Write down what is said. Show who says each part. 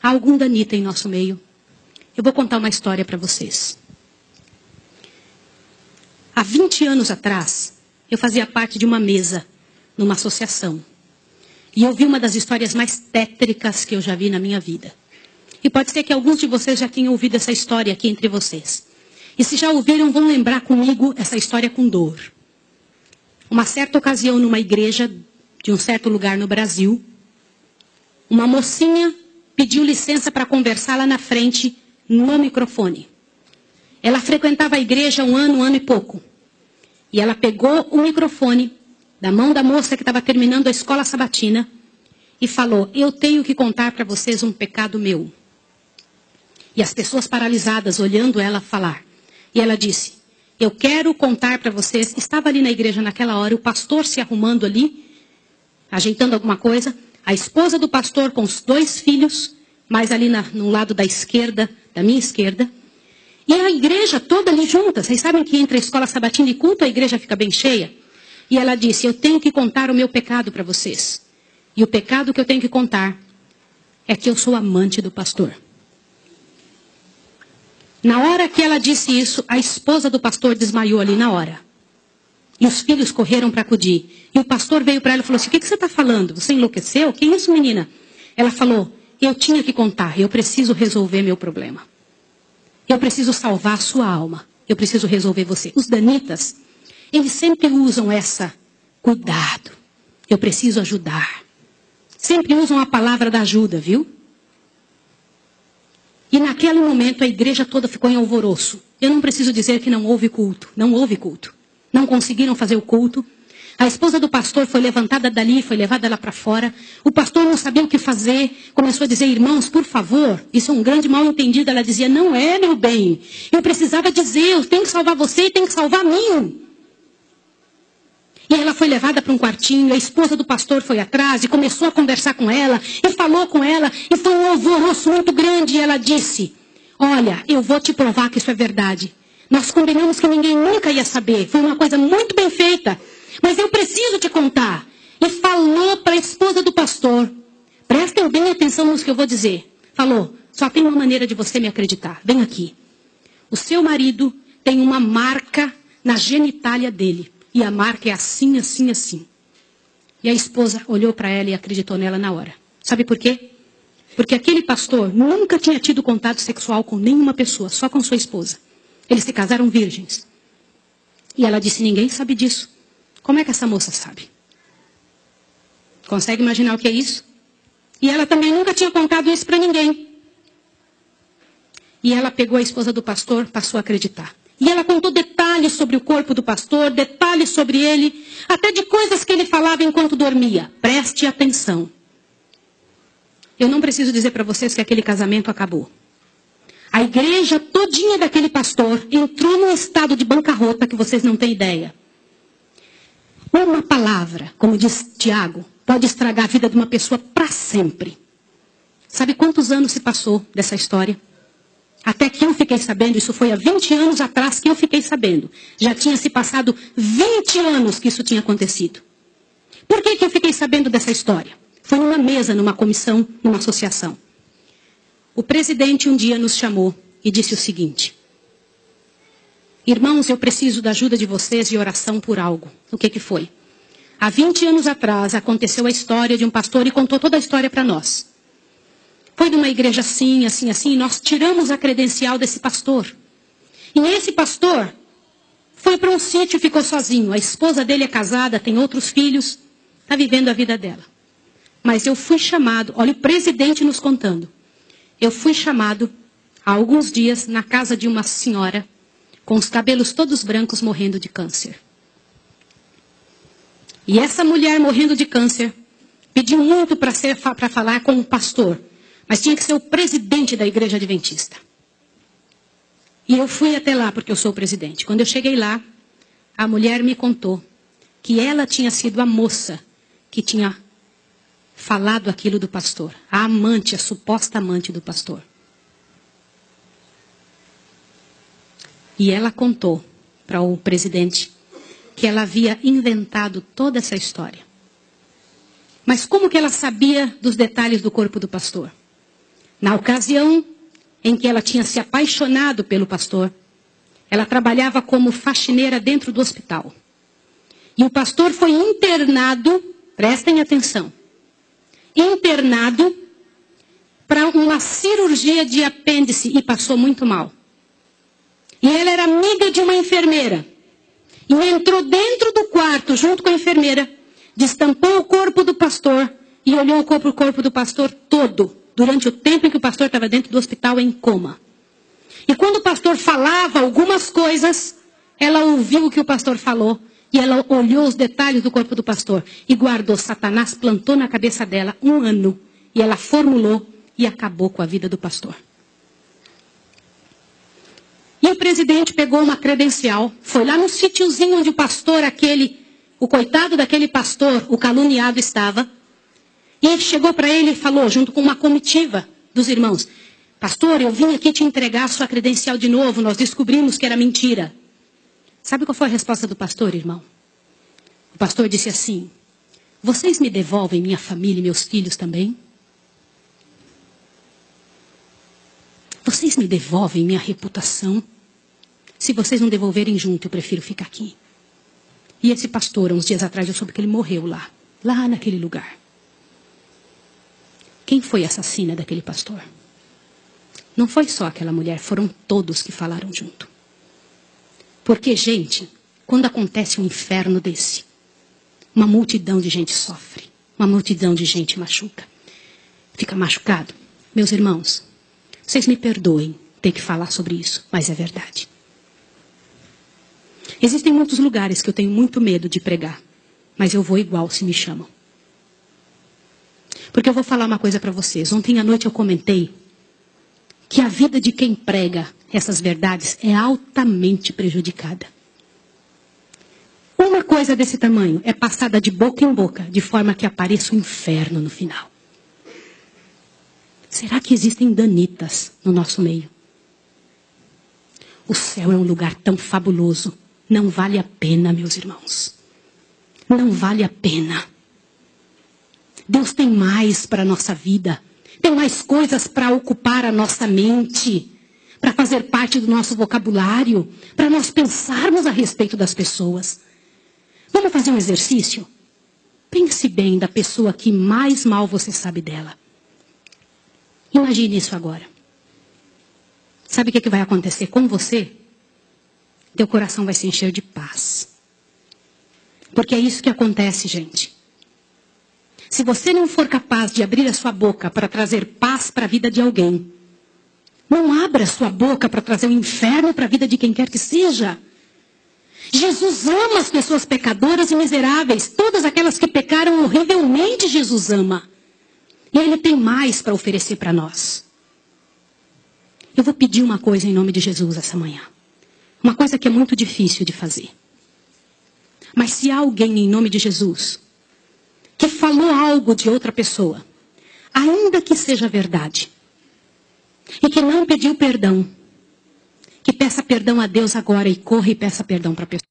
Speaker 1: Há algum danita em nosso meio? Eu vou contar uma história para vocês. Há 20 anos atrás, eu fazia parte de uma mesa numa associação. E eu vi uma das histórias mais tétricas que eu já vi na minha vida. E pode ser que alguns de vocês já tenham ouvido essa história aqui entre vocês. E se já ouviram, vão lembrar comigo essa história com dor. Uma certa ocasião, numa igreja de um certo lugar no Brasil, uma mocinha pediu licença para conversar lá na frente, no microfone. Ela frequentava a igreja um ano e pouco. E ela pegou o microfone da mão da moça que estava terminando a escola sabatina e falou: eu tenho que contar para vocês um pecado meu. E as pessoas paralisadas olhando ela falar. E ela disse: eu quero contar para vocês. Estava ali na igreja naquela hora, o pastor se arrumando ali, ajeitando alguma coisa. A esposa do pastor com os 2 filhos, mais ali no lado da esquerda, da minha esquerda. E a igreja toda ali junta. Vocês sabem que entre a escola sabatina e culto a igreja fica bem cheia? E ela disse: eu tenho que contar o meu pecado para vocês. E o pecado que eu tenho que contar é que eu sou amante do pastor. Na hora que ela disse isso, a esposa do pastor desmaiou ali na hora. E os filhos correram para acudir. E o pastor veio para ela e falou assim: o que você está falando? Você enlouqueceu? Que isso, menina? Ela falou: eu tinha que contar, eu preciso resolver meu problema. Eu preciso salvar a sua alma. Eu preciso resolver você. Os danitas, eles sempre usam essa: cuidado, eu preciso ajudar. Sempre usam a palavra da ajuda, viu? E naquele momento a igreja toda ficou em alvoroço. Eu não preciso dizer que não houve culto. Não houve culto. Não conseguiram fazer o culto. A esposa do pastor foi levantada dali, foi levada lá para fora. O pastor não sabia o que fazer. Começou a dizer: irmãos, por favor, isso é um grande mal entendido. Ela dizia: não é, meu bem. Eu precisava dizer, eu tenho que salvar você e tenho que salvar a mim. E ela foi levada para um quartinho, a esposa do pastor foi atrás e começou a conversar com ela, e falou com ela, e foi um alvoroço muito grande. E ela disse: olha, eu vou te provar que isso é verdade. Nós combinamos que ninguém nunca ia saber, foi uma coisa muito bem feita, mas eu preciso te contar. E falou para a esposa do pastor: prestem bem atenção no que eu vou dizer. Falou: só tem uma maneira de você me acreditar, vem aqui. O seu marido tem uma marca na genitália dele. E a marca é assim, assim, assim. E a esposa olhou para ela e acreditou nela na hora. Sabe por quê? Porque aquele pastor nunca tinha tido contato sexual com nenhuma pessoa, só com sua esposa. Eles se casaram virgens. E ela disse: ninguém sabe disso. Como é que essa moça sabe? Consegue imaginar o que é isso? E ela também nunca tinha contado isso para ninguém. E ela pegou a esposa do pastor, passou a acreditar. E ela contou detalhes sobre o corpo do pastor, detalhes sobre ele, até de coisas que ele falava enquanto dormia. Preste atenção. Eu não preciso dizer para vocês que aquele casamento acabou. A igreja todinha daquele pastor entrou num estado de bancarrota que vocês não têm ideia. Uma palavra, como diz Tiago, pode estragar a vida de uma pessoa para sempre. Sabe quantos anos se passou dessa história? Até que eu fiquei sabendo, isso foi há 20 anos atrás que eu fiquei sabendo. Já tinha se passado 20 anos que isso tinha acontecido. Por que eu fiquei sabendo dessa história? Foi numa mesa, numa comissão, numa associação. O presidente um dia nos chamou e disse o seguinte: irmãos, eu preciso da ajuda de vocês de oração por algo. O que foi? Há 20 anos atrás aconteceu a história de um pastor e contou toda a história para nós. Foi numa igreja assim, assim, assim, e nós tiramos a credencial desse pastor. E esse pastor foi para um sítio e ficou sozinho. A esposa dele é casada, tem outros filhos, está vivendo a vida dela. Mas eu fui chamado, olha o presidente nos contando. Eu fui chamado há alguns dias na casa de uma senhora com os cabelos todos brancos morrendo de câncer. E essa mulher morrendo de câncer pediu muito para falar com o pastor. Mas tinha que ser o presidente da igreja adventista. E eu fui até lá porque eu sou o presidente. Quando eu cheguei lá, a mulher me contou que ela tinha sido a moça que tinha falado aquilo do pastor. A amante, a suposta amante do pastor. E ela contou para o presidente que ela havia inventado toda essa história. Mas como que ela sabia dos detalhes do corpo do pastor? Na ocasião em que ela tinha se apaixonado pelo pastor, ela trabalhava como faxineira dentro do hospital. E o pastor foi internado, prestem atenção, internado para uma cirurgia de apêndice e passou muito mal. E ela era amiga de uma enfermeira. E entrou dentro do quarto junto com a enfermeira, destampou o corpo do pastor e olhou o corpo do pastor todo, durante o tempo em que o pastor estava dentro do hospital em coma. E quando o pastor falava algumas coisas, ela ouviu o que o pastor falou e ela olhou os detalhes do corpo do pastor e guardou. Satanás plantou na cabeça dela 1 ano e ela formulou e acabou com a vida do pastor. E o presidente pegou uma credencial, foi lá no sítiozinho onde o pastor o coitado daquele pastor, o caluniado estava, e chegou para ele e falou, junto com uma comitiva dos irmãos, pastor, eu vim aqui te entregar a sua credencial de novo, nós descobrimos que era mentira. Sabe qual foi a resposta do pastor, irmão? O pastor disse assim, vocês me devolvem minha família e meus filhos também? Vocês me devolvem minha reputação? Se vocês não devolverem junto, eu prefiro ficar aqui. E esse pastor, uns dias atrás, eu soube que ele morreu lá naquele lugar. Quem foi a assassina daquele pastor? Não foi só aquela mulher, foram todos que falaram junto. Porque, gente, quando acontece um inferno desse, uma multidão de gente sofre, uma multidão de gente machuca. Fica machucado. Meus irmãos, vocês me perdoem ter que falar sobre isso, mas é verdade. Existem muitos lugares que eu tenho muito medo de pregar, mas eu vou igual se me chamam. Porque eu vou falar uma coisa para vocês. Ontem à noite eu comentei que a vida de quem prega essas verdades é altamente prejudicada. Uma coisa desse tamanho é passada de boca em boca, de forma que apareça o inferno no final. Será que existem danitas no nosso meio? O céu é um lugar tão fabuloso. Não vale a pena, meus irmãos. Não vale a pena. Deus tem mais para a nossa vida. Tem mais coisas para ocupar a nossa mente. Para fazer parte do nosso vocabulário. Para nós pensarmos a respeito das pessoas. Vamos fazer um exercício? Pense bem da pessoa que mais mal você sabe dela. Imagine isso agora. Sabe o que vai acontecer com você? Teu coração vai se encher de paz. Porque é isso que acontece, gente. Se você não for capaz de abrir a sua boca para trazer paz para a vida de alguém, não abra a sua boca para trazer o inferno para a vida de quem quer que seja. Jesus ama as pessoas pecadoras e miseráveis. Todas aquelas que pecaram horrivelmente, Jesus ama. E Ele tem mais para oferecer para nós. Eu vou pedir uma coisa em nome de Jesus essa manhã. Uma coisa que é muito difícil de fazer. Mas se há alguém em nome de Jesus que falou algo de outra pessoa, ainda que seja verdade, e que não pediu perdão, que peça perdão a Deus agora e corra e peça perdão para a pessoa.